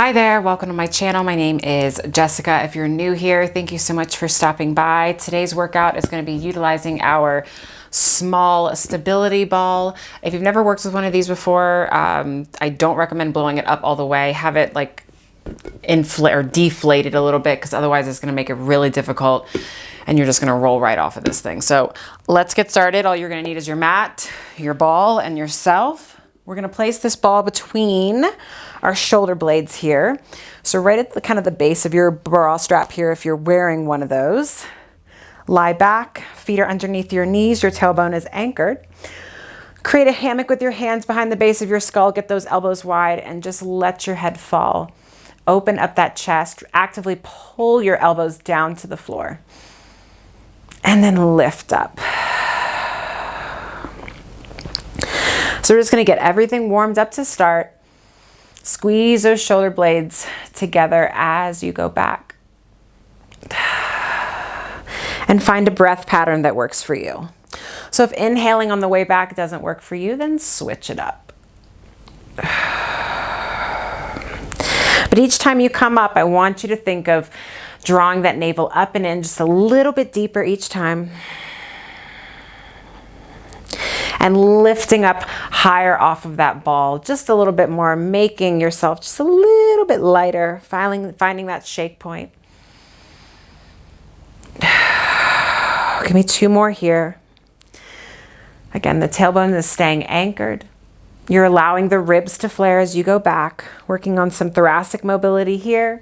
Hi there, welcome to my channel. My name is Jessica. If you're new here, thank you so much for stopping by. Today's workout is going to be utilizing our small stability ball. If you've never worked with one of these before, I don't recommend blowing it up all the way. Have it like inflate or deflated a little bit, because otherwise it's going to make it really difficult and you're just going to roll right off of this thing. So let's get started. All you're going to need is your mat, your ball, and yourself. We're going to place this ball between our shoulder blades here. So right at the kind of the base of your bra strap here, if you're wearing one of those. Lie back, feet are underneath your knees, your tailbone is anchored. Create a hammock with your hands behind the base of your skull, get those elbows wide, and just let your head fall. Open up that chest, actively pull your elbows down to the floor. And then lift up. So we're just gonna get everything warmed up to start. Squeeze those shoulder blades together as you go back. And find a breath pattern that works for you. So if inhaling on the way back doesn't work for you, then switch it up. But each time you come up, I want you to think of drawing that navel up and in just a little bit deeper each time. And lifting up higher off of that ball, just a little bit more, making yourself just a little bit lighter, finding that shake point. Give me two more here. Again, the tailbone is staying anchored. You're allowing the ribs to flare as you go back, working on some thoracic mobility here.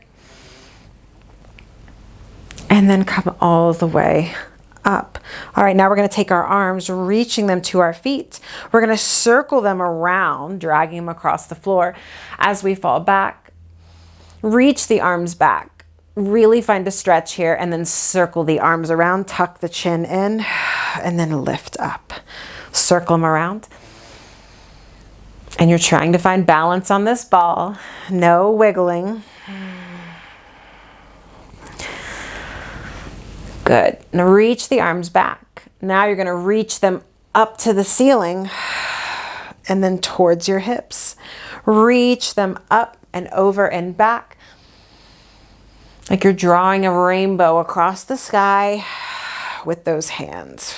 And then come all the way up. All right, now we're going to take our arms, reaching them to our feet. We're going to circle them around, dragging them across the floor as we fall back. Reach the arms back. Really find a stretch here, and then circle the arms around, tuck the chin in, and then lift up. Circle them around. And you're trying to find balance on this ball. No wiggling. Good. Now reach the arms back. Now you're going to reach them up to the ceiling and then towards your hips. Reach them up and over and back. Like you're drawing a rainbow across the sky with those hands.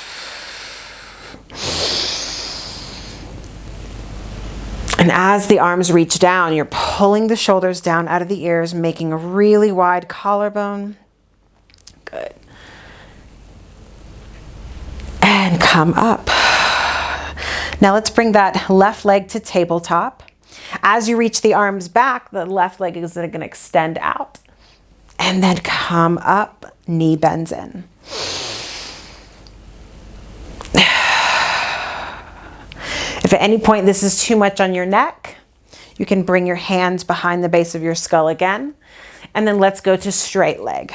And as the arms reach down, you're pulling the shoulders down out of the ears, making a really wide collarbone. Good. And come up. Now let's bring that left leg to tabletop. As you reach the arms back, the left leg is going to extend out. And then come up, knee bends in. If at any point this is too much on your neck, you can bring your hands behind the base of your skull again. And then let's go to straight leg.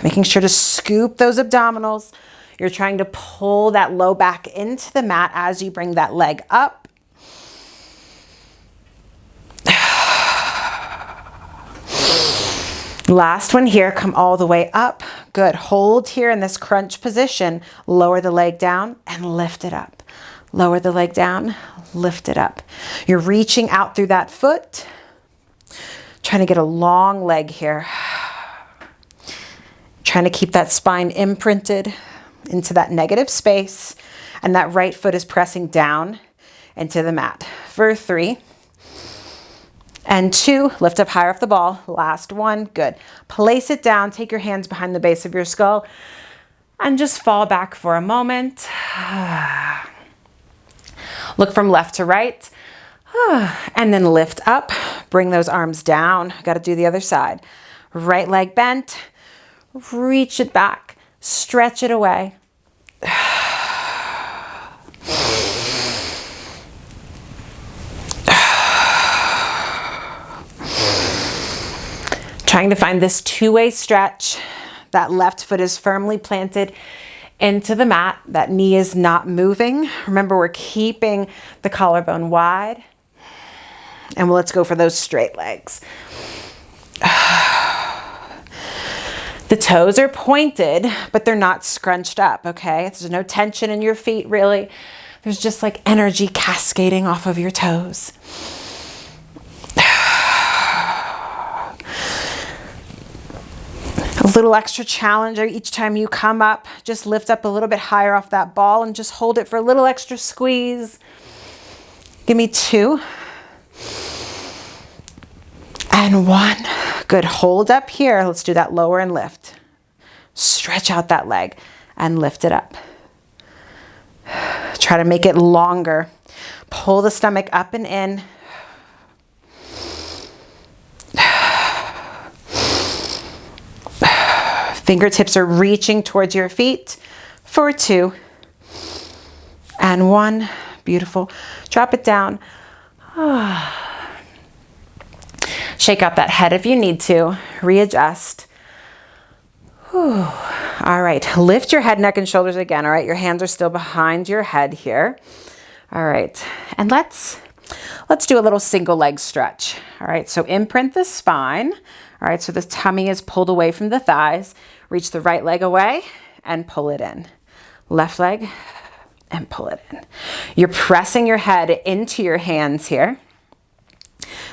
Making sure to scoop those abdominals. You're trying to pull that low back into the mat as you bring that leg up. Last one here, come all the way up. Good, hold here in this crunch position. Lower the leg down and lift it up. Lower the leg down, lift it up. You're reaching out through that foot. Trying to get a long leg here. Trying to keep that spine imprinted into that negative space, and that right foot is pressing down into the mat. For 3 and 2, lift up higher off the ball. Last one, good. Place it down, take your hands behind the base of your skull, and just fall back for a moment. Look from left to right, and then lift up. Bring those arms down. Got to do the other side. Right leg bent. Reach it back, stretch it away. Trying to find this two-way stretch. That left foot is firmly planted into the mat. That knee is not moving. Remember, we're keeping the collarbone wide. And let's go for those straight legs. The toes are pointed, but they're not scrunched up, okay? There's no tension in your feet, really. There's just like energy cascading off of your toes. A little extra challenge each time you come up. Just lift up a little bit higher off that ball and just hold it for a little extra squeeze. Give me 2. And 1. Good. Hold up here. Let's do that lower and lift. Stretch out that leg and lift it up. Try to make it longer. Pull the stomach up and in. Fingertips are reaching towards your feet for 2 and 1. Beautiful. Drop it down. Shake out that head if you need to. Readjust. Whew. All right. Lift your head, neck, and shoulders again. All right. Your hands are still behind your head here. All right. And let's do a little single leg stretch. All right. So imprint the spine. All right. So the tummy is pulled away from the thighs. Reach the right leg away and pull it in. Left leg and pull it in. You're pressing your head into your hands here.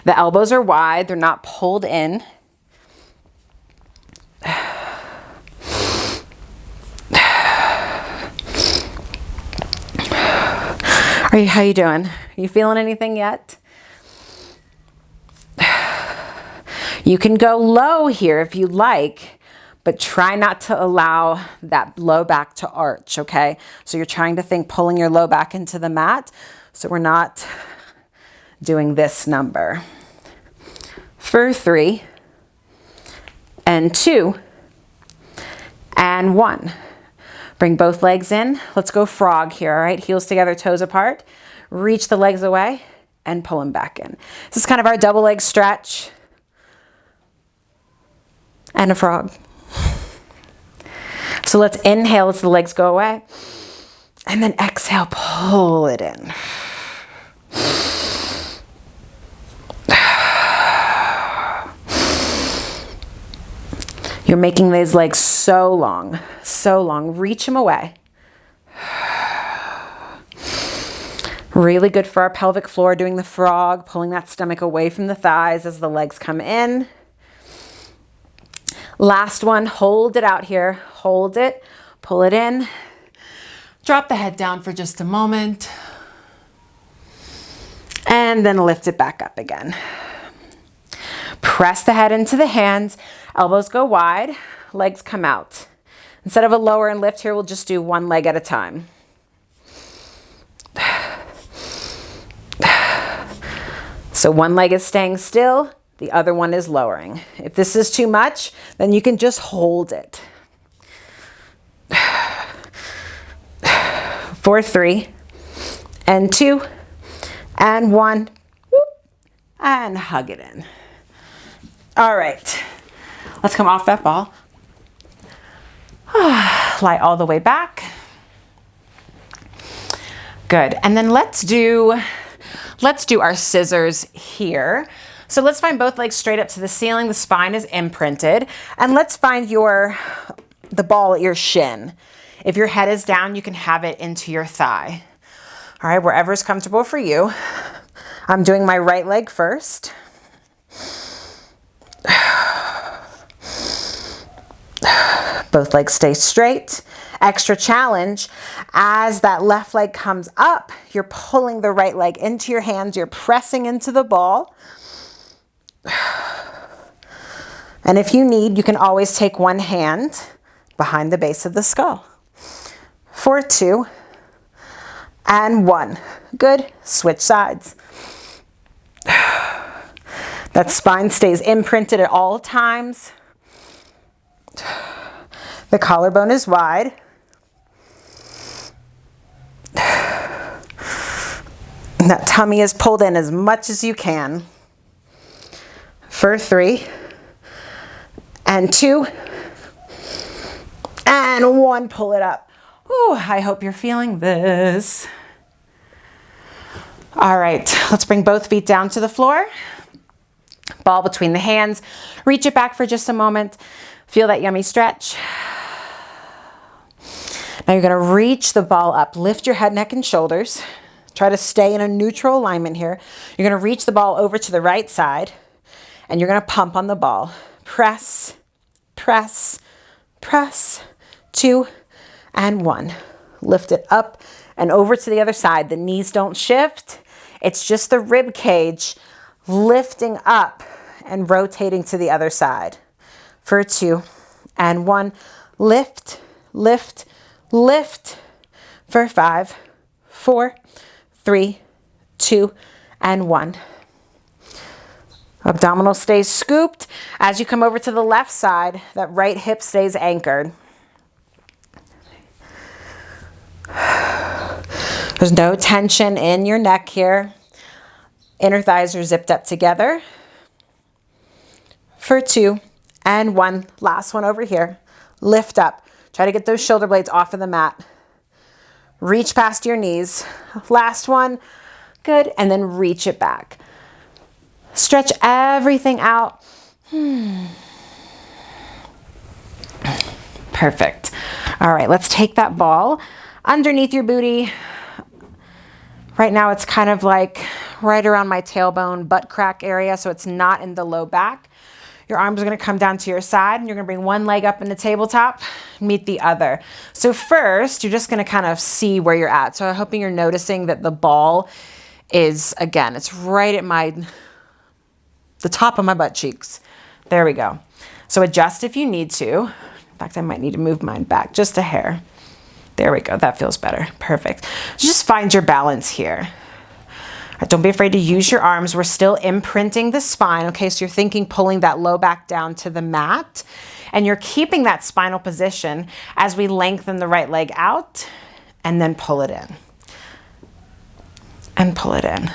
The elbows are wide. They're not pulled in. How you doing? You feeling anything yet? You can go low here if you like, but try not to allow that low back to arch, okay? So you're trying to think pulling your low back into the mat. So we're not doing this number. For 3 and 2 and 1. Bring both legs in. Let's go frog here, all right? Heels together, toes apart. Reach the legs away and pull them back in. This is kind of our double leg stretch. And a frog. So let's inhale as the legs go away. And then exhale, pull it in. You're making these legs so long, so long. Reach them away. Really good for our pelvic floor, doing the frog, pulling that stomach away from the thighs as the legs come in. Last one, hold it out here. Hold it, pull it in. Drop the head down for just a moment. And then lift it back up again. Press the head into the hands. Elbows go wide, legs come out. Instead of a lower and lift here, we'll just do one leg at a time. So one leg is staying still, the other one is lowering. If this is too much, then you can just hold it. For 3 and 2 and 1, and hug it in. All right, let's come off that ball. Lie all the way back. Good, and then let's do our scissors here. So let's find both legs straight up to the ceiling. The spine is imprinted, and let's find the ball at your shin. If your head is down, you can have it into your thigh. All right, wherever is comfortable for you. I'm doing my right leg first. Both legs stay straight. Extra challenge, as that left leg comes up, you're pulling the right leg into your hands, you're pressing into the ball. And if you need, you can always take one hand behind the base of the skull. For 2 and 1. Good. Switch sides. That spine stays imprinted at all times. The collarbone is wide. And that tummy is pulled in as much as you can. For 3 and 2 and 1. Pull it up. Ooh, I hope you're feeling this. All right, let's bring both feet down to the floor. Ball between the hands. Reach it back for just a moment. Feel that yummy stretch. Now you're going to reach the ball up. Lift your head, neck, and shoulders. Try to stay in a neutral alignment here. You're going to reach the ball over to the right side, and you're going to pump on the ball. Press, press, press. 2 and 1. Lift it up and over to the other side. The knees don't shift. It's just the rib cage lifting up and rotating to the other side. For 2 and 1. Lift, lift, lift. For 5, 4, 3, 2, and 1. Abdominal stays scooped. As you come over to the left side, that right hip stays anchored. There's no tension in your neck here. Inner thighs are zipped up together. For 2 and 1. Last one over here. Lift up. Try to get those shoulder blades off of the mat. Reach past your knees. Last one. Good. And then reach it back. Stretch everything out. Perfect. All right, let's take that ball underneath your booty. Right now it's kind of like right around my tailbone, butt crack area, so it's not in the low back. Your arms are going to come down to your side, and you're going to bring one leg up in the tabletop, meet the other. So first, you're just going to kind of see where you're at. So I'm hoping you're noticing that the ball is, again, it's right at the top of my butt cheeks. There we go. So adjust if you need to. In fact, I might need to move mine back just a hair. There we go. That feels better. Perfect. Just find your balance here. Don't be afraid to use your arms. We're still imprinting the spine. Okay, so you're thinking pulling that low back down to the mat, and you're keeping that spinal position as we lengthen the right leg out and then pull it in. And pull it in.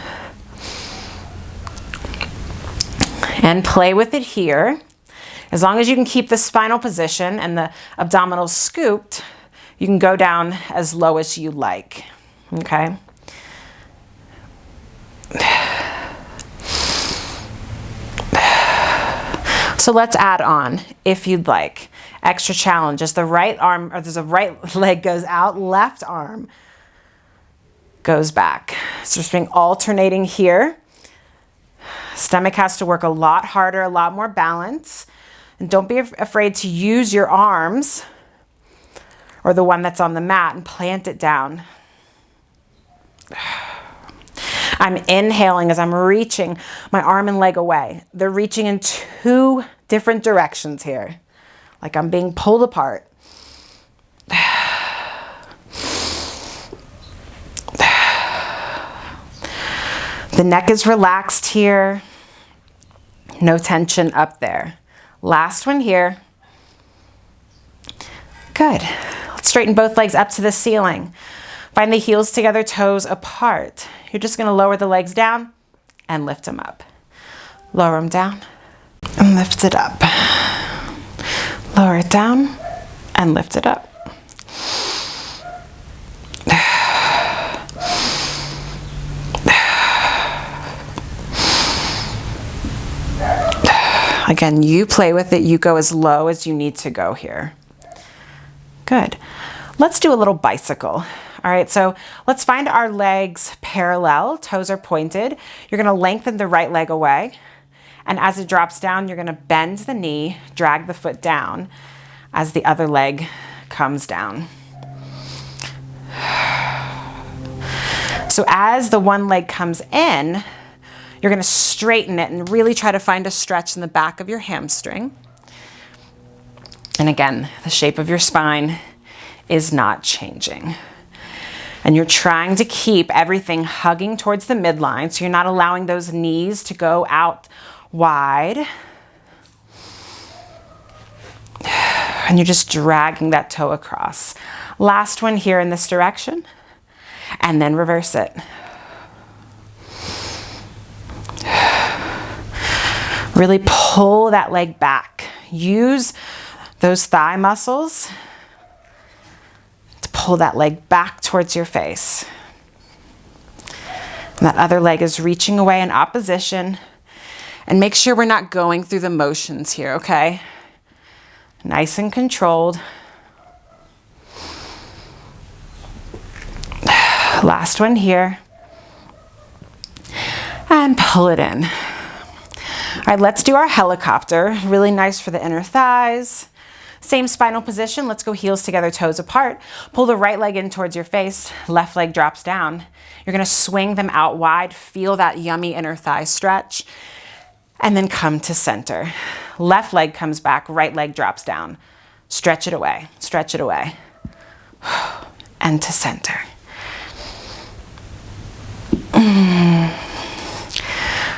And play with it here. As long as you can keep the spinal position and the abdominals scooped, you can go down as low as you like, okay? So let's add on, if you'd like. Extra challenge is the right arm, or there's a right leg goes out, left arm goes back. So just being alternating here. Stomach has to work a lot harder, a lot more balance. And don't be afraid to use your arms or the one that's on the mat and plant it down. I'm inhaling as I'm reaching my arm and leg away. They're reaching in 2 different directions here, like I'm being pulled apart. The neck is relaxed here. No tension up there. Last one here. Good. Let's straighten both legs up to the ceiling. Find the heels together, toes apart. You're just going to lower the legs down and lift them up. Lower them down and lift it up. Lower it down and lift it up. Again, you play with it. You go as low as you need to go here. Good. Let's do a little bicycle. All right, so let's find our legs parallel. Toes are pointed. You're going to lengthen the right leg away. And as it drops down, you're going to bend the knee, drag the foot down as the other leg comes down. So as the one leg comes in, you're going to straighten it and really try to find a stretch in the back of your hamstring. And again, the shape of your spine is not changing. And you're trying to keep everything hugging towards the midline, so you're not allowing those knees to go out wide. And you're just dragging that toe across. Last one here in this direction, and then reverse it. Really pull that leg back. Use those thigh muscles to pull that leg back towards your face. And that other leg is reaching away in opposition. And make sure we're not going through the motions here, okay? Nice and controlled. Last one here. And pull it in. All right, let's do our helicopter. Really nice for the inner thighs. Same spinal position. Let's go heels together, toes apart. Pull the right leg in towards your face. Left leg drops down. You're gonna swing them out wide. Feel that yummy inner thigh stretch. And then come to center. Left leg comes back, right leg drops down. Stretch it away, stretch it away. And to center.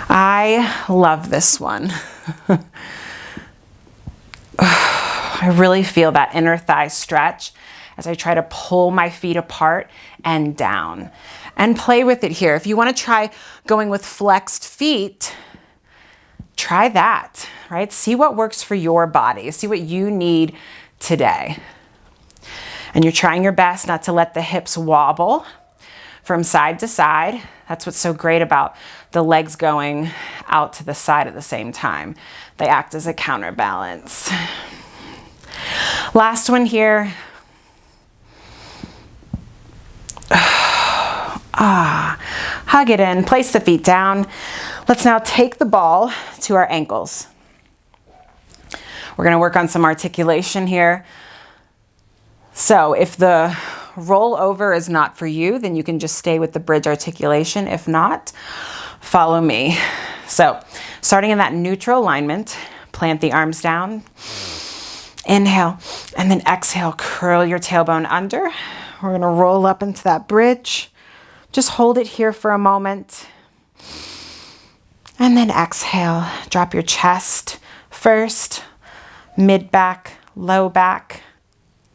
I love this one. I really feel that inner thigh stretch as I try to pull my feet apart and down. And play with it here. If you want to try going with flexed feet, try that, right? See what works for your body. See what you need today. And you're trying your best not to let the hips wobble from side to side. That's what's so great about the legs going out to the side at the same time. They act as a counterbalance. Last one here. Hug it in, place the feet down. Let's now take the ball to our ankles. We're gonna work on some articulation here. So if the roll over is not for you, then you can just stay with the bridge articulation. If not, follow me. So starting in that neutral alignment, plant the arms down. Inhale, and then exhale, curl your tailbone under. We're gonna roll up into that bridge. Just hold it here for a moment. And then exhale, drop your chest first, mid back, low back,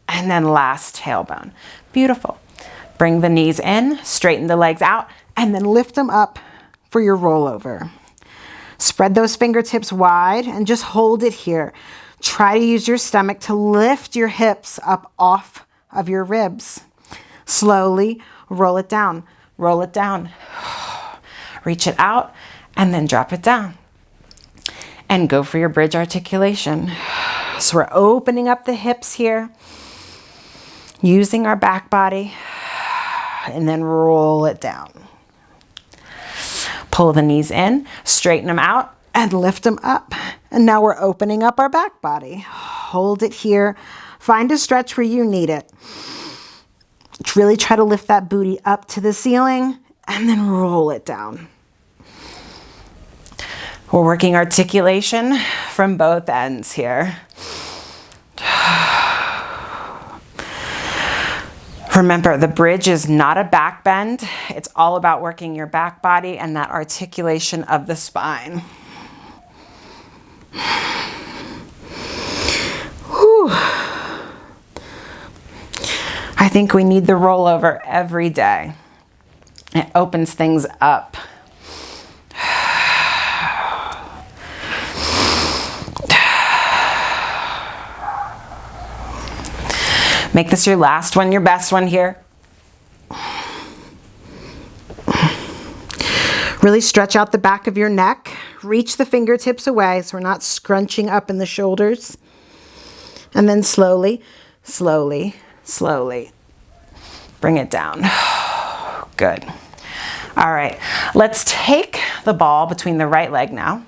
and then last tailbone. Beautiful. Bring the knees in, straighten the legs out, and then lift them up for your rollover. Spread those fingertips wide and just hold it here. Try to use your stomach to lift your hips up off of your ribs. Slowly roll it down, roll it down. Reach it out and then drop it down. And go for your bridge articulation. So we're opening up the hips here, using our back body, and then roll it down. Pull the knees in, straighten them out, and lift them up. And now we're opening up our back body. Hold it here. Find a stretch where you need it. Really try to lift that booty up to the ceiling and then roll it down. We're working articulation from both ends here. Remember, the bridge is not a back bend. It's all about working your back body and that articulation of the spine. Whew. I think we need the rollover every day. It opens things up. Make this your last one, your best one here. Really stretch out the back of your neck. Reach the fingertips away so we're not scrunching up in the shoulders. And then slowly, slowly, slowly bring it down. Good. All right, let's take the ball between the right leg now.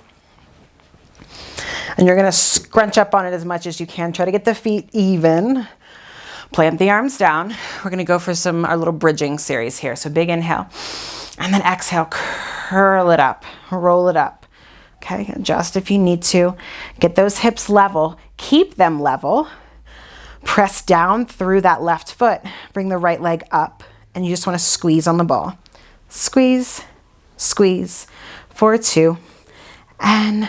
And you're gonna scrunch up on it as much as you can. Try to get the feet even. Plant the arms down. We're gonna go for our little bridging series here. So big inhale, and then exhale, curl it up, roll it up. Okay, adjust if you need to. Get those hips level, keep them level. Press down through that left foot. Bring the right leg up, and you just wanna squeeze on the ball. Squeeze, squeeze, for 2, and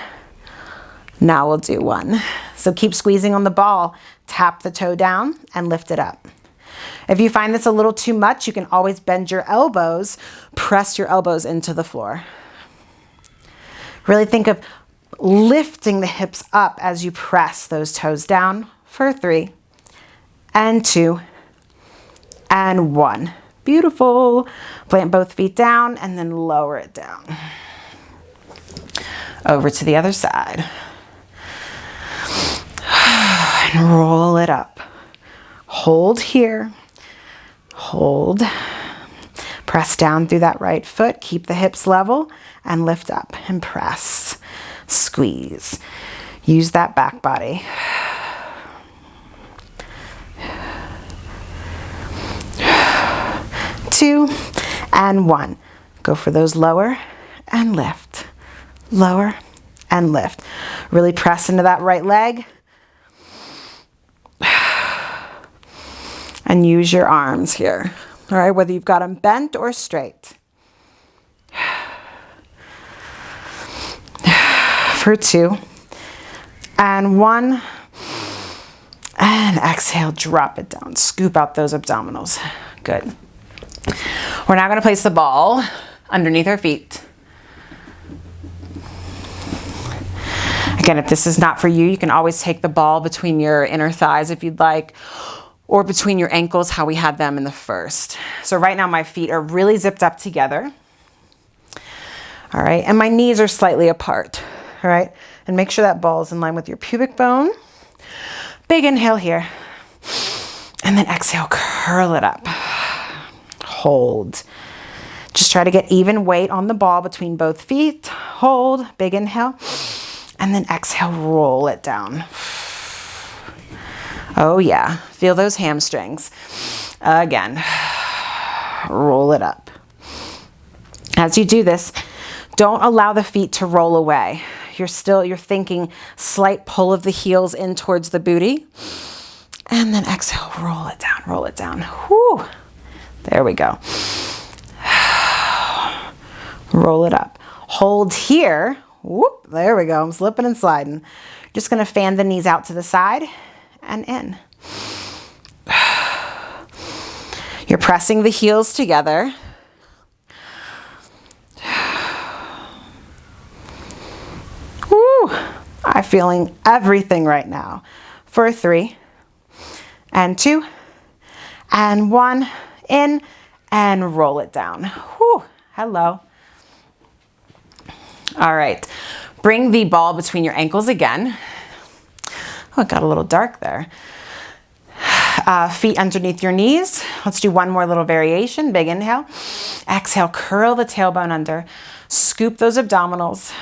now we'll do 1. So keep squeezing on the ball, tap the toe down and lift it up. If you find this a little too much, you can always bend your elbows, press your elbows into the floor. Really think of lifting the hips up as you press those toes down for 3 and 2 and 1. Beautiful. Plant both feet down and then lower it down. Over to the other side. And roll it up. Hold here. Hold. Press down through that right foot. Keep the hips level and lift up and press. Squeeze. Use that back body. 2 and 1. Go for those lower and lift. Lower and lift. Really press into that right leg. And use your arms here. All right, whether you've got them bent or straight. For 2 and 1. And exhale, drop it down. Scoop out those abdominals. Good. We're now going to place the ball underneath our feet. Again, if this is not for you, you can always take the ball between your inner thighs if you'd like, or between your ankles, how we had them in the first. So right now my feet are really zipped up together. All right, and my knees are slightly apart. All right, and make sure that ball is in line with your pubic bone. Big inhale here. And then exhale, curl it up. Hold. Just try to get even weight on the ball between both feet. Hold, big inhale. And then exhale, roll it down. Oh yeah, feel those hamstrings. Again, roll it up. As you do this, don't allow the feet to roll away. You're thinking slight pull of the heels in towards the booty. And then exhale, roll it down, roll it down. Whew. There we go. Roll it up. Hold here. Whoop, there we go. I'm slipping and sliding. Just gonna fan the knees out to the side and in. You're pressing the heels together. Woo! I'm feeling everything right now. For 3 and 2 and 1. In and roll it down. Whew, hello. All right, bring the ball between your ankles again. Oh, it got a little dark there. Feet underneath your knees. Let's do one more little variation. Big inhale. Exhale, curl the tailbone under. Scoop those abdominals.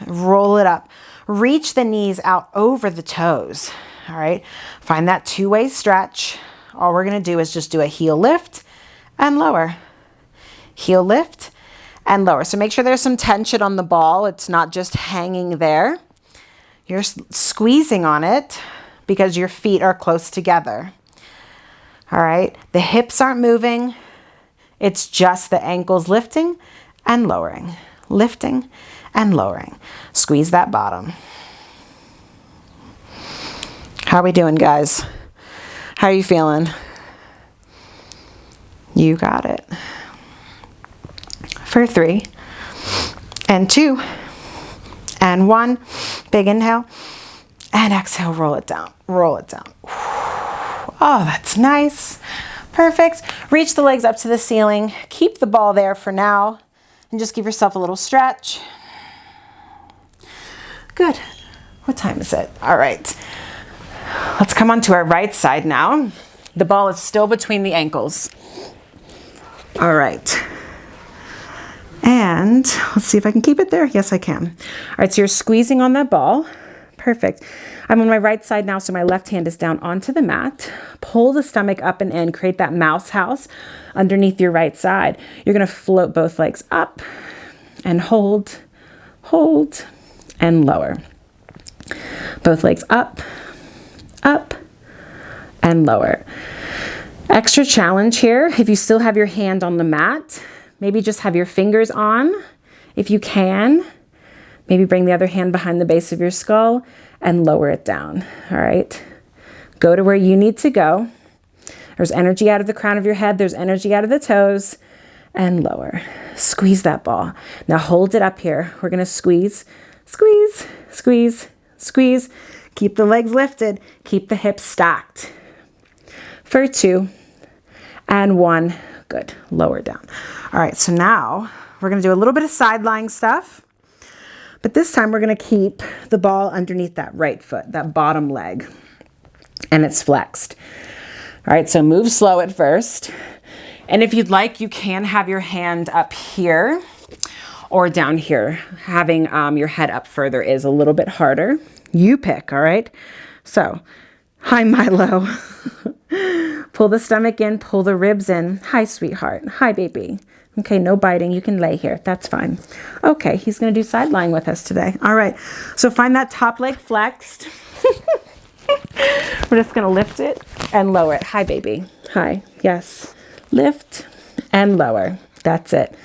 Roll it up. Reach the knees out over the toes. All right, find that two-way stretch. All we're gonna do is just do a heel lift and lower. Heel lift and lower. So make sure there's some tension on the ball. It's not just hanging there. You're squeezing on it because your feet are close together. All right, the hips aren't moving. It's just the ankles lifting and lowering, lifting and lowering. Squeeze that bottom. How are we doing, guys? How are you feeling? You got it. For 3 and 2 and 1. Big inhale and exhale, roll it down, roll it down. Oh, that's nice. Perfect. Reach the legs up to the ceiling. Keep the ball there for now and just give yourself a little stretch. Good. What time is it? All right. Let's come on to our right side now. The ball is still between the ankles. All right. And let's see if I can keep it there. Yes, I can. All right, so you're squeezing on that ball. Perfect. I'm on my right side now, so my left hand is down onto the mat. Pull the stomach up and in. Create that mouse house underneath your right side. You're going to float both legs up and hold, hold, and lower. Both legs up, up, and lower. Extra challenge here. If you still have your hand on the mat, maybe just have your fingers on if you can. Maybe bring the other hand behind the base of your skull and lower it down. All right. Go to where you need to go. There's energy out of the crown of your head. There's energy out of the toes and lower. Squeeze that ball. Now hold it up here. We're going to squeeze, squeeze, squeeze, squeeze. Keep the legs lifted. Keep the hips stacked. For 2 and 1. Good. Lower down. All right. So now we're going to do a little bit of side lying stuff. But this time we're going to keep the ball underneath that right foot, that bottom leg, and it's flexed. All right, so move slow at first. And if you'd like, you can have your hand up here or down here. Having your head up further is a little bit harder. You pick, all right? So, hi, Milo. Pull the stomach in, pull the ribs in. Hi, sweetheart. Hi, baby. Okay, no biting. You can lay here. That's fine. Okay, he's going to do side lying with us today. All right, so find that top leg flexed. We're just going to lift it and lower it. Hi, baby. Hi. Yes. Lift and lower. That's it.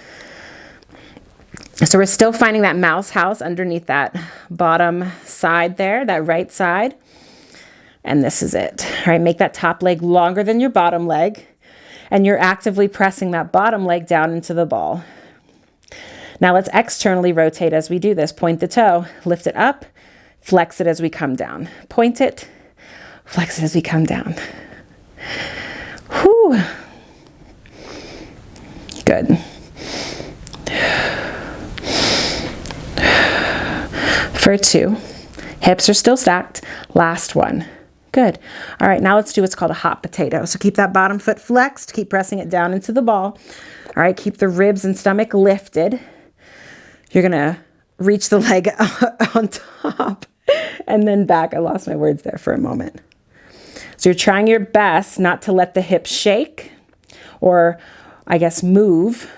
So we're still finding that mouse house underneath that bottom side there, that right side. And this is it. All right, make that top leg longer than your bottom leg. And you're actively pressing that bottom leg down into the ball. Now let's externally rotate as we do this. Point the toe, lift it up, flex it as we come down. Point it, flex it as we come down. Whew. Good. For 2. Hips are still stacked. Last one. Good. All right, now let's do what's called a hot potato. So keep that bottom foot flexed, keep pressing it down into the ball. All right, keep the ribs and stomach lifted. You're gonna reach the leg on top and then back. I lost my words there for a moment. So you're trying your best not to let the hips shake or, I guess, move.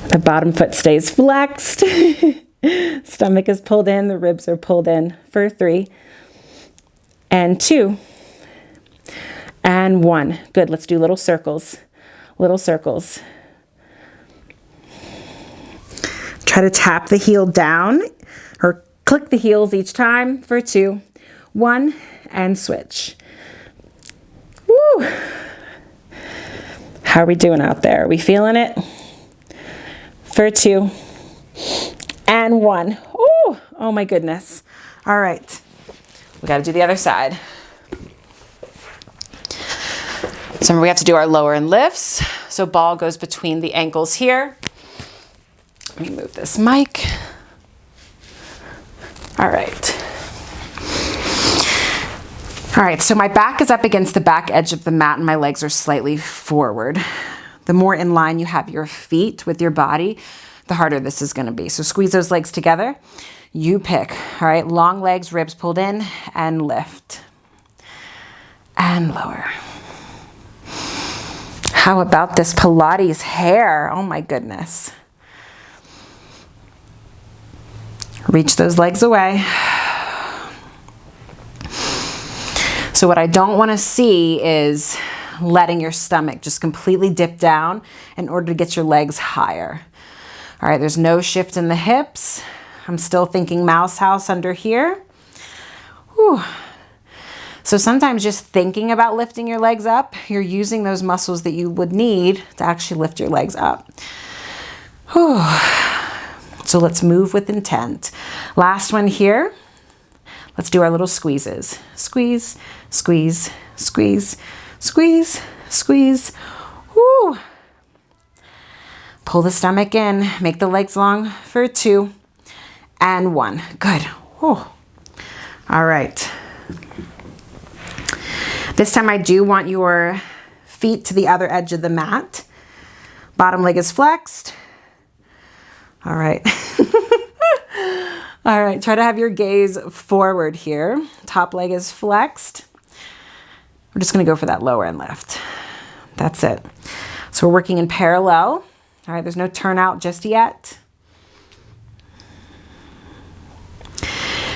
The bottom foot stays flexed. Stomach is pulled in. The ribs are pulled in for 3 and 2 and 1. Good. Let's do little circles. Little circles. Try to tap the heel down or click the heels each time for 2, 1, and switch. Woo! How are we doing out there? Are we feeling it? For 2 and 1. Oh, oh my goodness. All right. We got to do the other side. So we have to do our lower and lifts. So ball goes between the ankles here. Let me move this mic. All right. All right, so my back is up against the back edge of the mat and my legs are slightly forward. The more in line you have your feet with your body, the harder this is going to be. So squeeze those legs together. You pick. All right, long legs, ribs pulled in, and lift. And lower. How about this Pilates hair? Oh my goodness. Reach those legs away. So what I don't want to see is letting your stomach just completely dip down in order to get your legs higher. All right, there's no shift in the hips. I'm still thinking mouse house under here. Whew. So sometimes just thinking about lifting your legs up, you're using those muscles that you would need to actually lift your legs up. Whew. So let's move with intent. Last one here. Let's do our little squeezes. Squeeze, squeeze, squeeze, squeeze, squeeze. Woo. Pull the stomach in. Make the legs long for 2 and 1. Good. Woo. All right. This time I do want your feet to the other edge of the mat. Bottom leg is flexed. All right. All right, try to have your gaze forward here. Top leg is flexed. We're just gonna go for that lower and lift. That's it. So we're working in parallel. All right, there's no turnout just yet.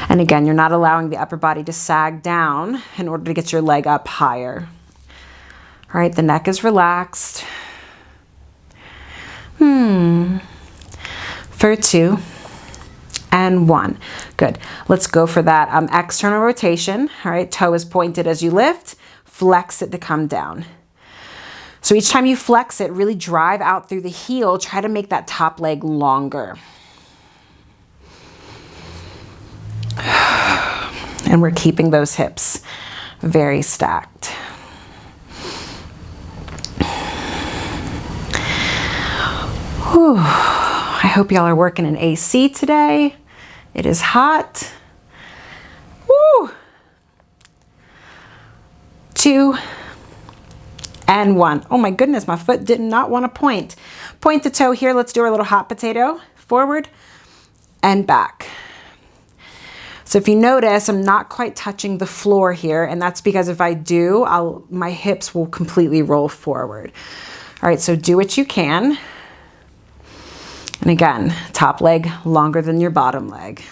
And again, you're not allowing the upper body to sag down in order to get your leg up higher. All right, the neck is relaxed. For 2 and 1. Good. Let's go for that external rotation. All right, toe is pointed as you lift. Flex it to come down. So each time you flex it, really drive out through the heel. Try to make that top leg longer. And we're keeping those hips very stacked. Whew. I hope y'all are working in AC today. It is hot. Woo! 2, and 1. Oh my goodness, my foot did not want to point. Point the toe here. Let's do our little hot potato. Forward and back. So if you notice, I'm not quite touching the floor here, and that's because if I do, my hips will completely roll forward. All right, so do what you can. And again, top leg longer than your bottom leg.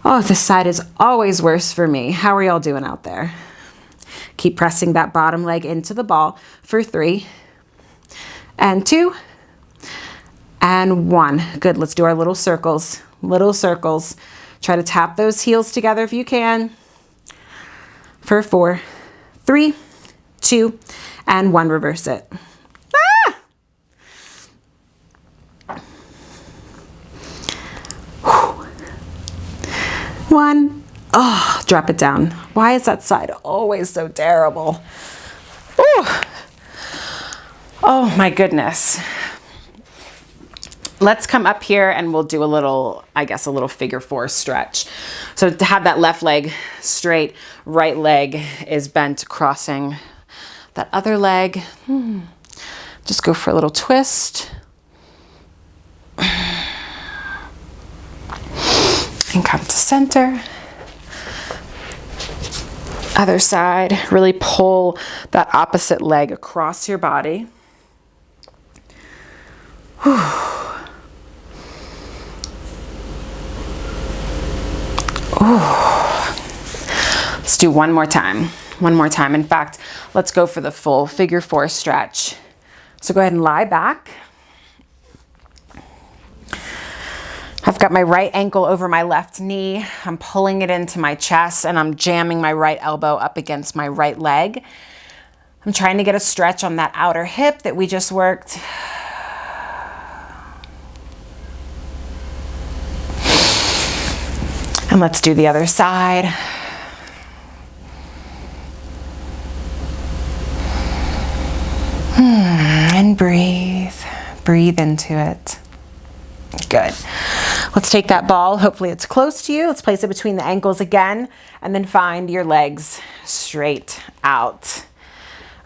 Oh, this side is always worse for me. How are y'all doing out there? Keep pressing that bottom leg into the ball for 3, and 2, and 1. Good, let's do our little circles. Little circles. Try to tap those heels together if you can. For 4, 3, 2, and 1. Reverse it. Ah! 1. Oh, drop it down. Why is that side always so terrible? Ooh. Oh my goodness. Let's come up here and we'll do a little, I guess, a little figure 4 stretch. So to have that left leg straight, right leg is bent, crossing that other leg. Just go for a little twist. And come to center. Other side, really pull that opposite leg across your body. Whew. Ooh. Let's do one more time. One more time. In fact, let's go for the full figure 4 stretch. So go ahead and lie back. I've got my right ankle over my left knee. I'm pulling it into my chest and I'm jamming my right elbow up against my right leg. I'm trying to get a stretch on that outer hip that we just worked. And let's do the other side. And breathe. Breathe into it. Good. Let's take that ball. Hopefully it's close to you. Let's place it between the ankles again, and then find your legs straight out.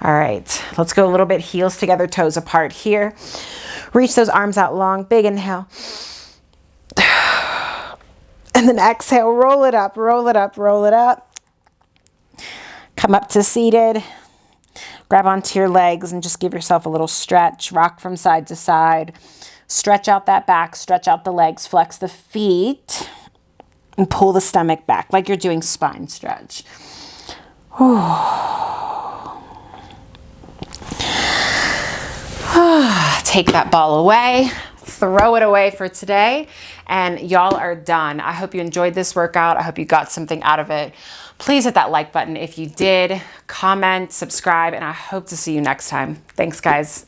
All right. Let's go a little bit heels together, toes apart here. Reach those arms out long. Big inhale. And then exhale, roll it up, roll it up, roll it up. Come up to seated. Grab onto your legs and just give yourself a little stretch. Rock from side to side. Stretch out that back, stretch out the legs, flex the feet, and pull the stomach back like you're doing spine stretch. Take that ball away, throw it away for today, and y'all are done. I hope you enjoyed this workout. I hope you got something out of it. Please hit that like button if you did, comment, subscribe, and I hope to see you next time. Thanks, guys.